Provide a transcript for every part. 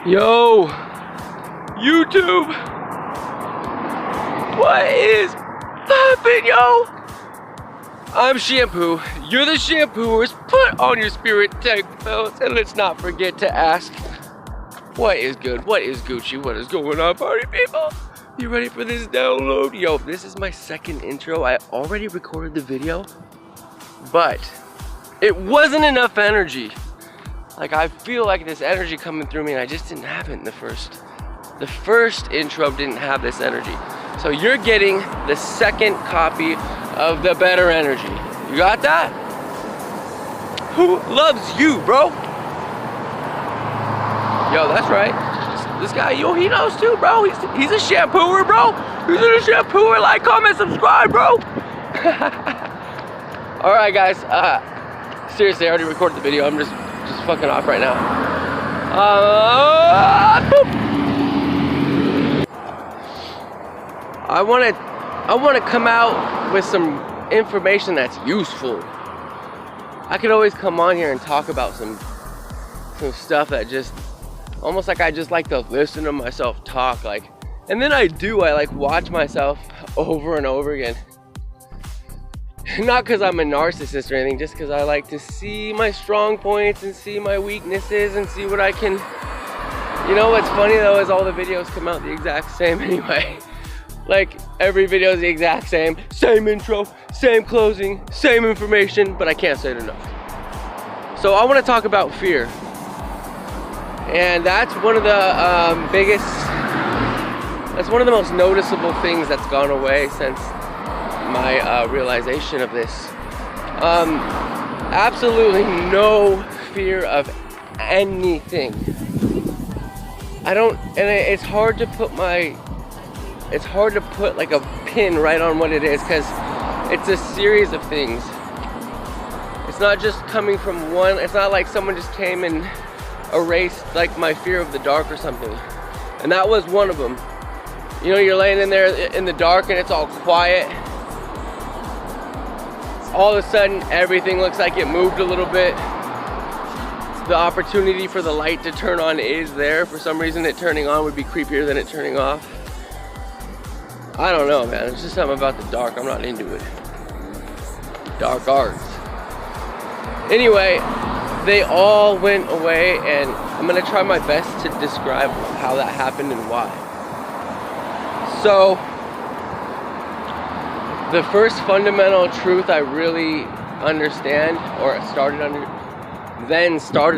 Yo, YouTube, what is poppin', yo? I'm Shampoo, you're the shampooers. Put on your spirit tank belts and let's not forget to ask, what is good, what is Gucci, what is going on, party people? You ready for this download? Yo, this is my second intro. I already recorded the video, but it wasn't enough energy. Like, I feel like this energy coming through me and I just didn't have it in the first. The first intro didn't have this energy. So you're getting the second copy of the better energy. You got that? Who loves you, bro? Yo, that's right. This guy, yo, he knows too, bro. He's a shampooer, bro. He's a shampooer. Like, comment, subscribe, bro. All right, guys. Seriously, I already recorded the video. I'm just fucking off right now. I want to come out with some information that's useful. I could always come on here and talk about some stuff that just almost like I just like to listen to myself talk, like, and then I like watch myself over and over again. Not because I'm a narcissist or anything, just because I like to see my strong points and see my weaknesses and see what I can. You know what's funny though is all the videos come out the exact same anyway. Like, every video is the exact same intro, same closing, same information, but I can't say it enough. So I want to talk about fear. And that's one of the that's one of the most noticeable things that's gone away since my realization of this. Absolutely no fear of anything. It's hard to put like a pin right on what it is, because it's a series of things. It's not just coming from one. It's not like someone just came and erased like my fear of the dark or something, and that was one of them. You know, you're laying in there in the dark and it's all quiet. All of a sudden everything looks like it moved a little bit. The opportunity for the light to turn on is there. For some reason it turning on would be creepier than it turning off. I don't know, man. It's just something about the dark. I'm not into it. Dark arts. Anyway, they all went away, and I'm gonna try my best to describe how that happened and why. So, the first fundamental truth I really understand, or started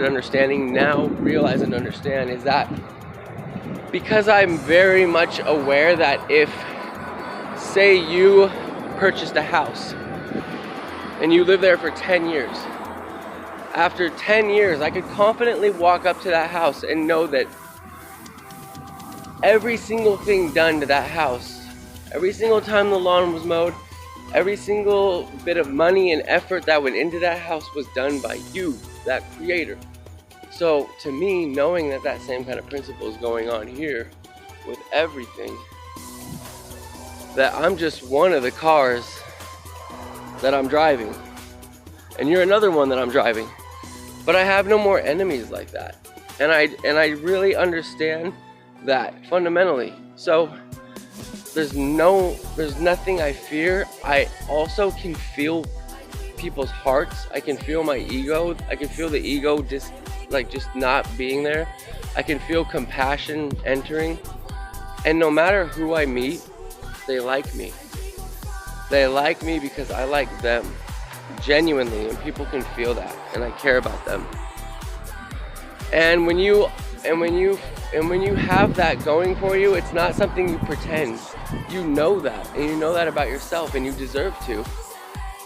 understanding, now realize and understand, is that because I'm very much aware that if, say you purchased a house and you live there for 10 years, after 10 years, I could confidently walk up to that house and know that every single thing done to that house, every single time the lawn was mowed, every single bit of money and effort that went into that house was done by you, that creator. So to me, knowing that that same kind of principle is going on here with everything, that I'm just one of the cars that I'm driving, and you're another one that I'm driving. But I have no more enemies like that. And I really understand that fundamentally. So there's nothing I fear. I also can feel people's hearts. I can feel my ego. I can feel the ego just not being there. I can feel compassion entering. And no matter who I meet, they like me. They like me because I like them. Genuinely, and people can feel that, and I care about them. And when you have that going for you, it's not something you pretend. You know that, and you know that about yourself, and you deserve to.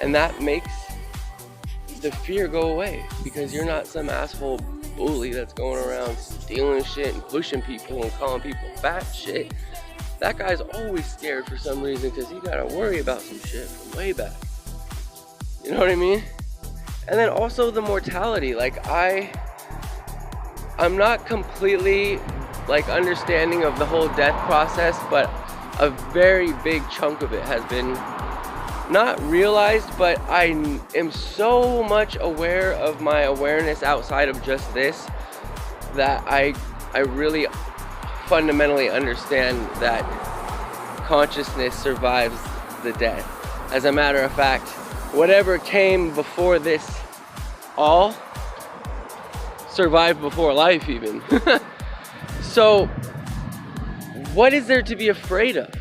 And that makes the fear go away, because you're not some asshole bully that's going around stealing shit and pushing people and calling people fat shit. That guy's always scared for some reason, because he gotta worry about some shit from way back. You know what I mean? And then also the mortality. Like, I'm not completely like understanding of the whole death process, but a very big chunk of it has been not realized, but I am so much aware of my awareness outside of just this, that I I really fundamentally understand that consciousness survives the death. As a matter of fact, whatever came before this all survived before life even. So what is there to be afraid of?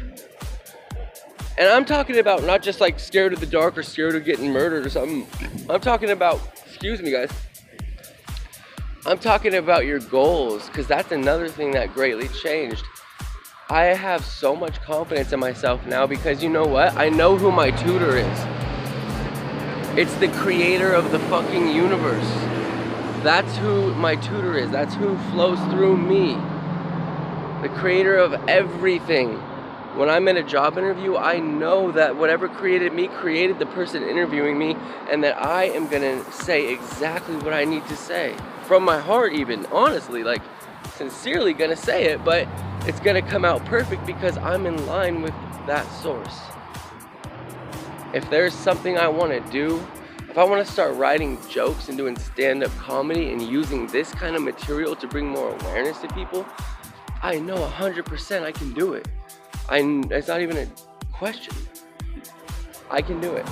And I'm talking about not just like scared of the dark or scared of getting murdered or something. I'm talking about, excuse me guys, I'm talking about your goals, because that's another thing that greatly changed. I have so much confidence in myself now because you know what? I know who my tutor is. It's the creator of the fucking universe. That's who my tutor is. That's who flows through me. The creator of everything. When I'm in a job interview, I know that whatever created me created the person interviewing me, and that I am gonna say exactly what I need to say. From my heart even, honestly, like sincerely gonna say it, but it's gonna come out perfect because I'm in line with that source. If there's something I wanna do, if I wanna start writing jokes and doing stand-up comedy and using this kind of material to bring more awareness to people, I know 100% I can do it. It's not even a question. I can do it.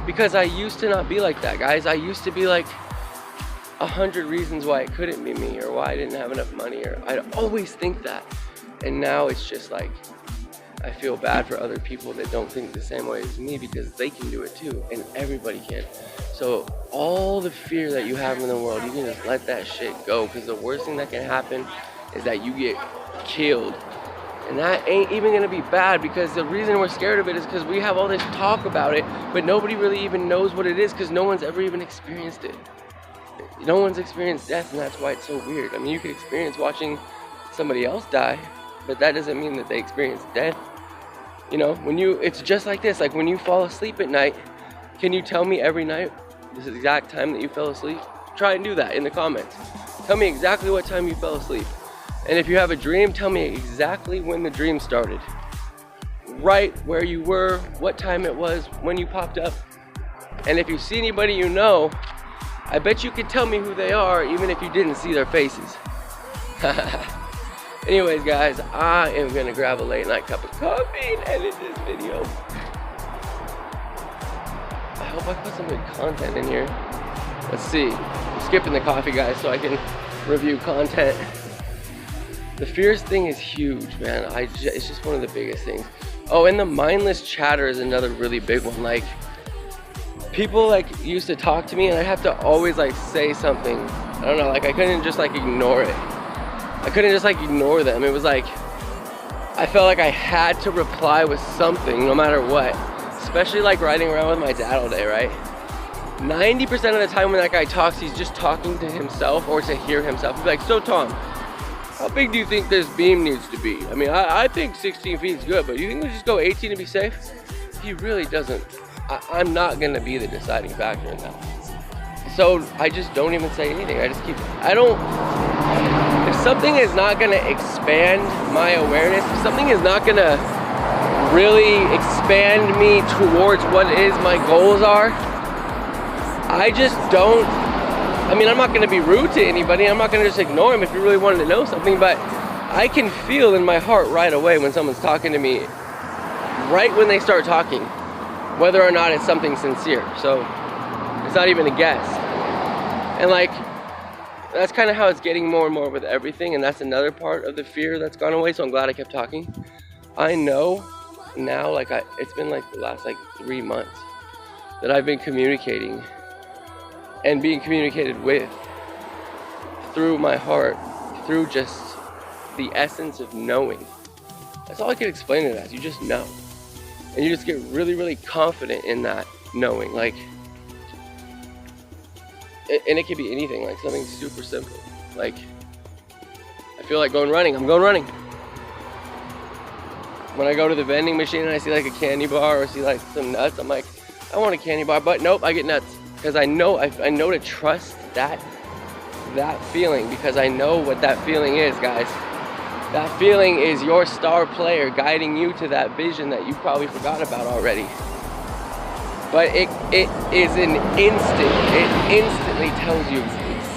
Because I used to not be like that, guys. I used to be like 100 reasons why it couldn't be me, or why I didn't have enough money, or I'd always think that. And now it's just like, I feel bad for other people that don't think the same way as me, because they can do it too, and everybody can. So all the fear that you have in the world, you can just let that shit go, because the worst thing that can happen is that you get killed. And that ain't even gonna be bad, because the reason we're scared of it is because we have all this talk about it, but nobody really even knows what it is, because no one's ever even experienced it. No one's experienced death, and that's why it's so weird. I mean, you could experience watching somebody else die, but that doesn't mean that they experienced death. You know, it's just like this, like when you fall asleep at night, can you tell me every night this exact time that you fell asleep? Try and do that in the comments. Tell me exactly what time you fell asleep. And if you have a dream, tell me exactly when the dream started. Right where you were, what time it was, when you popped up. And if you see anybody you know, I bet you could tell me who they are even if you didn't see their faces. Anyways guys, I am gonna grab a late night cup of coffee and edit this video. I hope I put some good content in here. Let's see. I'm skipping the coffee guys so I can review content. The fears thing is huge, man. It's just one of the biggest things. Oh, and the mindless chatter is another really big one. Like, people like used to talk to me and I have to always like say something. I don't know, like I couldn't just like ignore it. I couldn't just like ignore them. It was like, I felt like I had to reply with something no matter what. Especially like riding around with my dad all day, right? 90% of the time when that guy talks, he's just talking to himself or to hear himself. He's like, so Tom, how big do you think this beam needs to be? I mean, I think 16 feet is good, but you think we just go 18 to be safe? He really doesn't. I'm not gonna be the deciding factor in that. So I just don't even say anything. I just keep, if something is not gonna expand my awareness, if something is not gonna really expand me towards what it is my goals are, I just don't. I mean, I'm not gonna be rude to anybody. I'm not gonna just ignore them if you really wanted to know something, but I can feel in my heart right away when someone's talking to me, right when they start talking, whether or not it's something sincere. So it's not even a guess. And like, that's kind of how it's getting more and more with everything, and that's another part of the fear that's gone away, so I'm glad I kept talking. I know now, like it's been like the last like 3 months that I've been communicating and being communicated with through my heart, through just the essence of knowing. That's all I can explain it as. You just know. And you just get really, really confident in that knowing. Like, and it could be anything, like something super simple. Like, I feel like going running, I'm going running. When I go to the vending machine and I see like a candy bar or see like some nuts, I'm like, I want a candy bar, but nope, I get nuts. Because I know to trust that feeling, because I know what that feeling is, guys. That feeling is your star player guiding you to that vision that you probably forgot about already. But it is an instant. It instantly tells you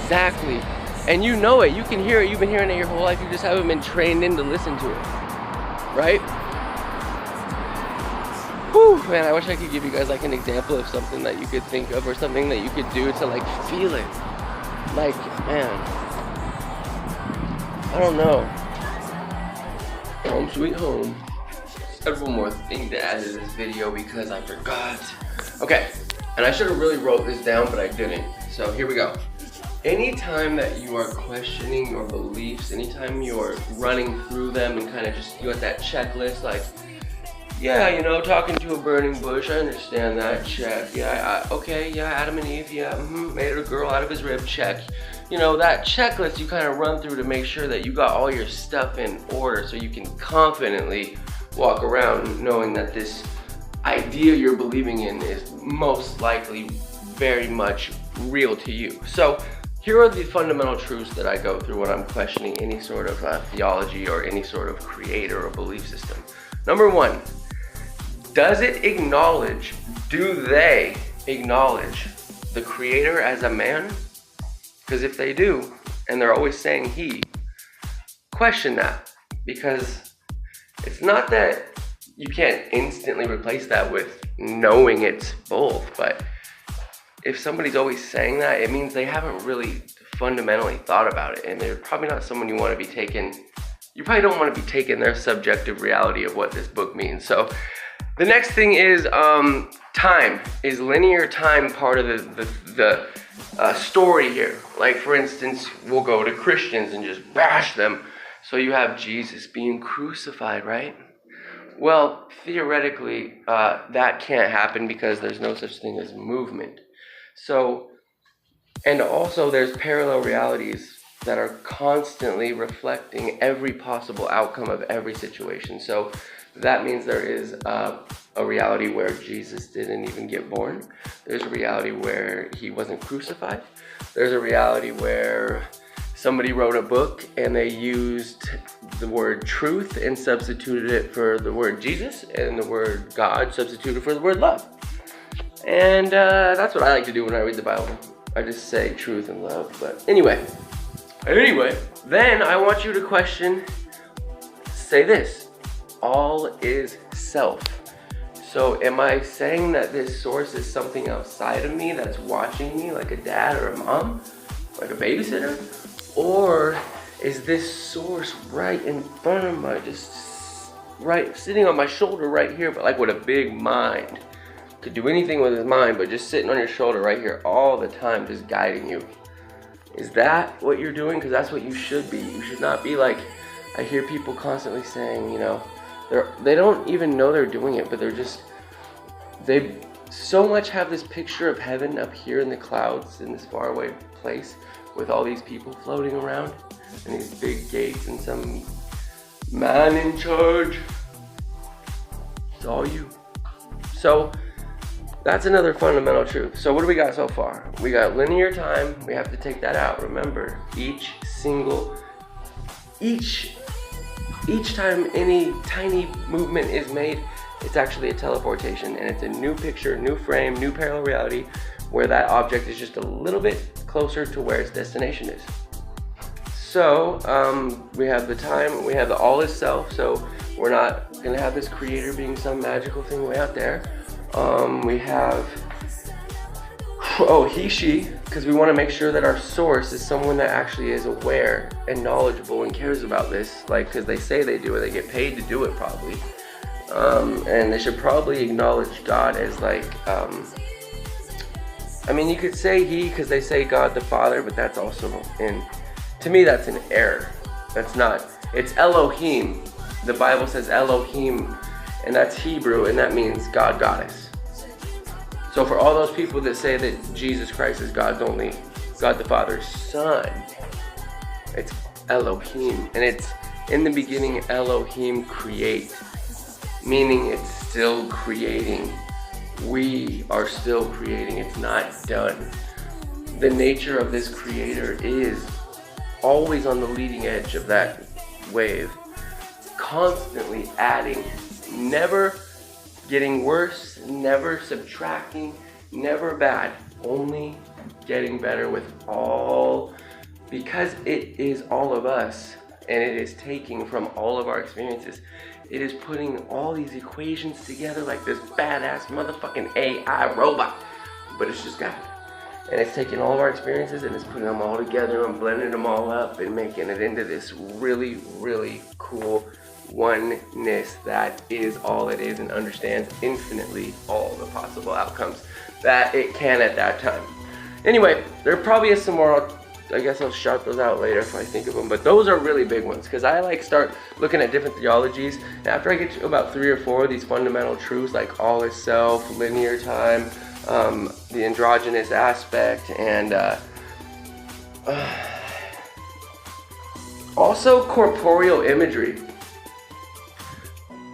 exactly And you know it, you can hear it, you've been hearing it your whole life, you just haven't been trained in to listen to it, right? Whew, man, I wish I could give you guys like an example of something that you could think of or something that you could do to like feel it. Like, man, I don't know. Home sweet home. Several more things to add to this video because I forgot. Okay, and I should have really wrote this down, but I didn't. So here we go. Anytime that you are questioning your beliefs, anytime you're running through them and kind of just, you got that checklist, like, yeah, you know, talking to a burning bush, I understand that, check. Yeah, okay, yeah, Adam and Eve, yeah, made a girl out of his rib, check. You know, that checklist you kind of run through to make sure that you got all your stuff in order so you can confidently walk around knowing that this idea you're believing in is most likely very much real to you. So here are the fundamental truths that I go through when I'm questioning any sort of theology or any sort of creator or belief system. Number one, do they acknowledge the creator as a man? Because if they do, and they're always saying he, question that. Because it's not that you can't instantly replace that with knowing it's both, but if somebody's always saying that, it means they haven't really fundamentally thought about it, and they're probably not someone you want to be taking. You probably don't want to be taking their subjective reality of what this book means. So the next thing is time. Is linear time part of the story here? Like, for instance, we'll go to Christians and just bash them. So you have Jesus being crucified, right? Well, theoretically, that can't happen because there's no such thing as movement. So, and also there's parallel realities that are constantly reflecting every possible outcome of every situation. So that means there is a reality where Jesus didn't even get born. There's a reality where he wasn't crucified. There's a reality where somebody wrote a book and they used the word truth and substituted it for the word Jesus, and the word God substituted for the word love. And that's what I like to do when I read the Bible. I just say truth and love. But anyway, then I want you to question, say this: all is self. So am I saying that this source is something outside of me that's watching me, like a dad or a mom, like a babysitter? Or is this source right in front of my, just right, sitting on my shoulder right here, but like with a big mind? Could do anything with his mind, but just sitting on your shoulder right here all the time, just guiding you. Is that what you're doing? Because that's what you should be. You should not be like, I hear people constantly saying, you know, they don't even know they're doing it, but they so much have this picture of heaven up here in the clouds in this faraway place with all these people floating around and these big gates and some man in charge. It's all you. So that's another fundamental truth. So what do we got so far? We got linear time. We have to take that out. Remember, each time any tiny movement is made, it's actually a teleportation, and it's a new picture, new frame, new parallel reality, where that object is just a little bit closer to where its destination is. So we have the time, we have the all is self, so we're not gonna have this creator being some magical thing way out there. We have, he, she, because we want to make sure that our source is someone that actually is aware and knowledgeable and cares about this, like, because they say they do it, they get paid to do it probably. And they should probably acknowledge God as like, I mean, you could say he, because they say God the Father, but that's also, to me, that's an error. That's not, it's Elohim. The Bible says Elohim, and that's Hebrew, and that means God, goddess. So for all those people that say that Jesus Christ is God's only, God the Father's son, it's Elohim, and it's in the beginning Elohim create, meaning it's still creating. We are still creating, it's not done. The nature of this creator is always on the leading edge of that wave, constantly adding, never getting worse, never subtracting, never bad, only getting better with all because it is all of us, and it is taking from all of our experiences. It is putting all these equations together like this badass motherfucking AI robot, but it's just God. And it's taking all of our experiences and it's putting them all together and blending them all up and making it into this really, really cool oneness that is all it is and understands infinitely all the possible outcomes that it can at that time. Anyway, there probably is some more. I guess I'll shout those out later if I think of them, but those are really big ones because I like start looking at different theologies, and after I get to about 3 or 4 of these fundamental truths like all is self, linear time, the androgynous aspect, and also corporeal imagery.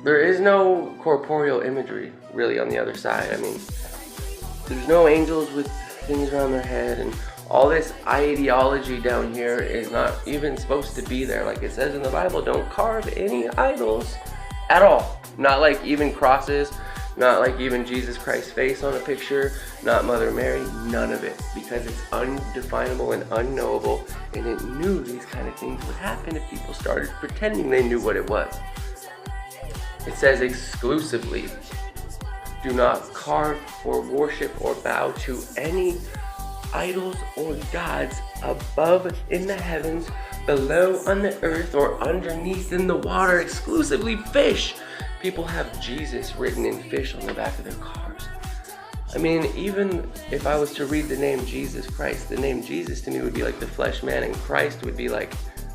There is no corporeal imagery really on the other side. I mean, there's no angels with things around their head, and all this ideology down here is not even supposed to be there. Like it says in the Bible, don't carve any idols at all. Not like even crosses, not like even Jesus Christ's face on a picture, not Mother Mary, none of it. Because it's undefinable and unknowable, and it knew these kind of things would happen if people started pretending they knew what it was. It says exclusively, do not carve or worship or bow to any idols or gods above in the heavens, below on the earth, or underneath in the water, exclusively fish. People have Jesus written in fish on the back of their cars. I mean, even if I was to read the name Jesus Christ, the name Jesus to me would be like the flesh man, and Christ would be like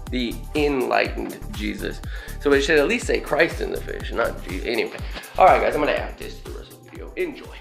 the enlightened Jesus. So it should at least say Christ in the fish, not Jesus. Anyway, alright guys, I'm gonna add this to the rest of the video. Enjoy.